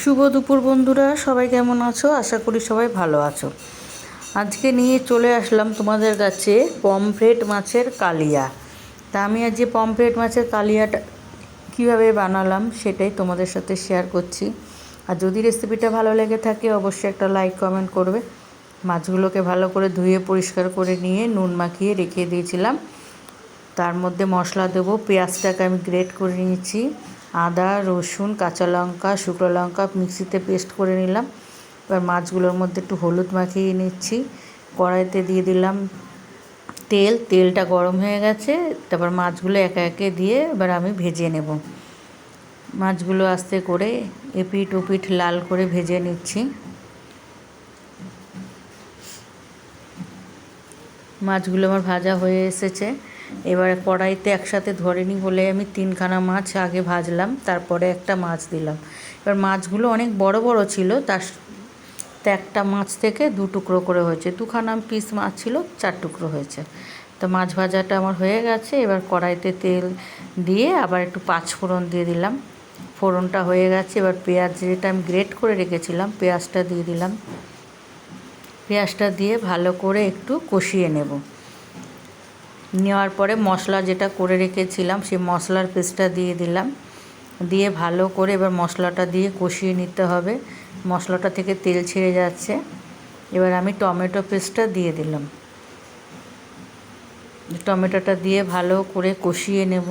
শুভ দুপুর বন্ধুরা, সবাই কেমন আছো? আশা করি সবাই ভালো আছো। আজকে নিয়ে চলে আসলাম তোমাদের কাছে পমফ্রেট মাছের কালিয়া। তা আমি আজ যে পমফ্রেট মাছের কালিয়াটা কীভাবে বানালাম সেটাই তোমাদের সাথে শেয়ার করছি। আর যদি রেসিপিটা ভালো লেগে থাকে অবশ্যই একটা লাইক কমেন্ট করবে। মাছগুলোকে ভালো করে ধুয়ে পরিষ্কার করে নিয়ে নুন মাখিয়ে রেখে দিয়েছিলাম। তার মধ্যে মশলা দেবো। পেঁয়াজটাকে আমি গ্রেট করে নিয়েছি, আদা রসুন কাঁচা লঙ্কা শুকনো লঙ্কা মিক্সিতে পেস্ট করে নিলাম। এবার মাছগুলোর মধ্যে একটু হলুদ মাখিয়ে নিচ্ছি। কড়াইতে দিয়ে দিলাম তেলটা গরম হয়ে গেছে। তারপর মাছগুলো একে একে দিয়ে এবার আমি ভেজে নেব। মাছগুলো আস্তে করে এপিঠ ওপিঠ লাল করে ভেজে নিচ্ছি। মাছগুলো আমার ভাজা হয়ে এসেছে। এবার কড়াইতে একসাথে ধরেনি বলে আমি 3খানা মাছ আগে ভাজলাম, তারপরে একটা মাছ দিলাম। এবার মাছগুলো অনেক বড় বড় ছিল, তার একটা মাছ থেকে 2 টুকরো করে হয়েছে। 2খানা পিস মাছ ছিল, 4 টুকরো হয়েছে। তো মাছ ভাজাটা আমার হয়ে গেছে। এবার কড়াইতে তেল দিয়ে আবার একটু 5 ফোড়ন দিয়ে দিলাম। ফোড়নটা হয়ে গেছে। এবার পেঁয়াজ যেটা আমি গ্রেট করে রেখেছিলাম পেঁয়াজটা দিয়ে দিলাম। পেঁয়াজটা দিয়ে ভালো করে একটু কষিয়ে নেওয়ার পরে মশলা যেটা করে রেখেছিলাম সেই মশলার পেস্টটা দিয়ে দিলাম। দিয়ে ভালো করে এবার মশলাটা দিয়ে কষিয়ে নিতে হবে। মশলাটা থেকে তেল ছেড়ে যাচ্ছে। এবার আমি টমেটো পেস্টটা দিয়ে দিলাম। টমেটোটা দিয়ে ভালো করে কষিয়ে নেব।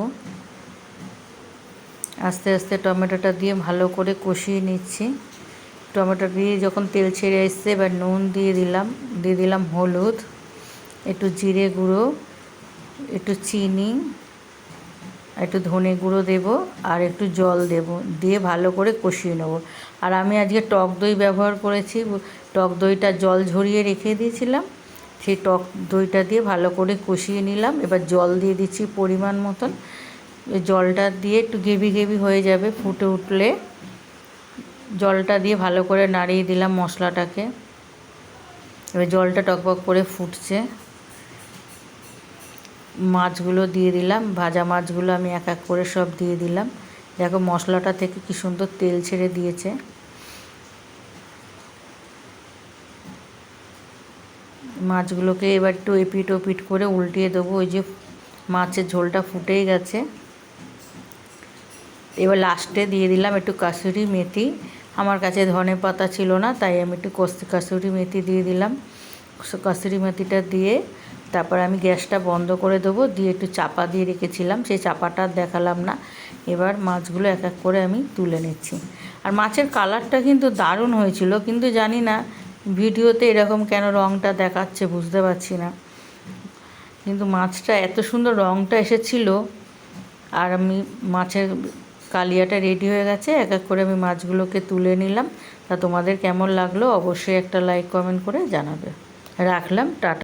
আস্তে আস্তে টমেটোটা দিয়ে ভালো করে কষিয়ে নিচ্ছি। টমেটো দিয়ে যখন তেল ছেড়ে এসছে এবার নুন দিয়ে দিলাম হলুদ, একটু জিরে গুঁড়ো, একটু চিনি, একটু ধনে গুঁড়ো দেব আর একটু জল দেব। দিয়ে ভালো করে কষিয়ে নেব। আর আমি আজকে টক দই ব্যবহার করেছি। টক দইটা জল ঝরিয়ে রেখে দিয়েছিলাম, সেই টক দইটা দিয়ে ভালো করে কষিয়ে নিলাম। এবার জল দিয়ে দিচ্ছি পরিমাণ মতন। জলটা দিয়ে একটু গ্রেভি হয়ে যাবে। ফুটে উঠলে জলটা দিয়ে ভালো করে নাড়িয়ে দিলাম মশলাটাকে। এবার জলটা টকবক করে ফুটছে। মাছগুলো দিয়ে দিলাম। ভাজা মাছগুলো আমি এক এক করে সব দিয়ে দিলাম। দেখো মশলাটা থেকে কি সুন্দর তেল ছেড়ে দিয়েছে। মাছগুলোকে এবার একটু এপিট ওপিট করে উল্টিয়ে দেবো। ওই যে মাছের ঝোলটা ফুটেই গেছে। এবার লাস্টে দিয়ে দিলাম একটু কাসুরি মেথি। আমার কাছে ধনে পাতা ছিল না, তাই আমি একটু কাসুরি মেথি দিয়ে দিলাম। কাসুরি মেথিটা দিয়ে তারপর আমি গ্যাসটা বন্ধ করে দেবো। দিয়ে একটু চাপা দিয়ে রেখেছিলাম, সেই চাপাটা দেখালাম না। এবার মাছগুলো এক এক করে আমি তুলে নিচ্ছি। আর মাছের কালারটা কিন্তু দারুণ হয়েছিল, কিন্তু জানি না ভিডিওতে এরকম কেন রঙটা দেখাচ্ছে বুঝতে পারছি না। কিন্তু মাছটা এত সুন্দর রঙটা এসেছিল। আর আমি মাছের কালিয়াটা রেডি হয়ে গেছে। এক এক করে আমি মাছগুলোকে তুলে নিলাম। তা তোমাদের কেমন লাগলো অবশ্যই একটা লাইক কমেন্ট করে জানাবে। রাখলাম, টাটা।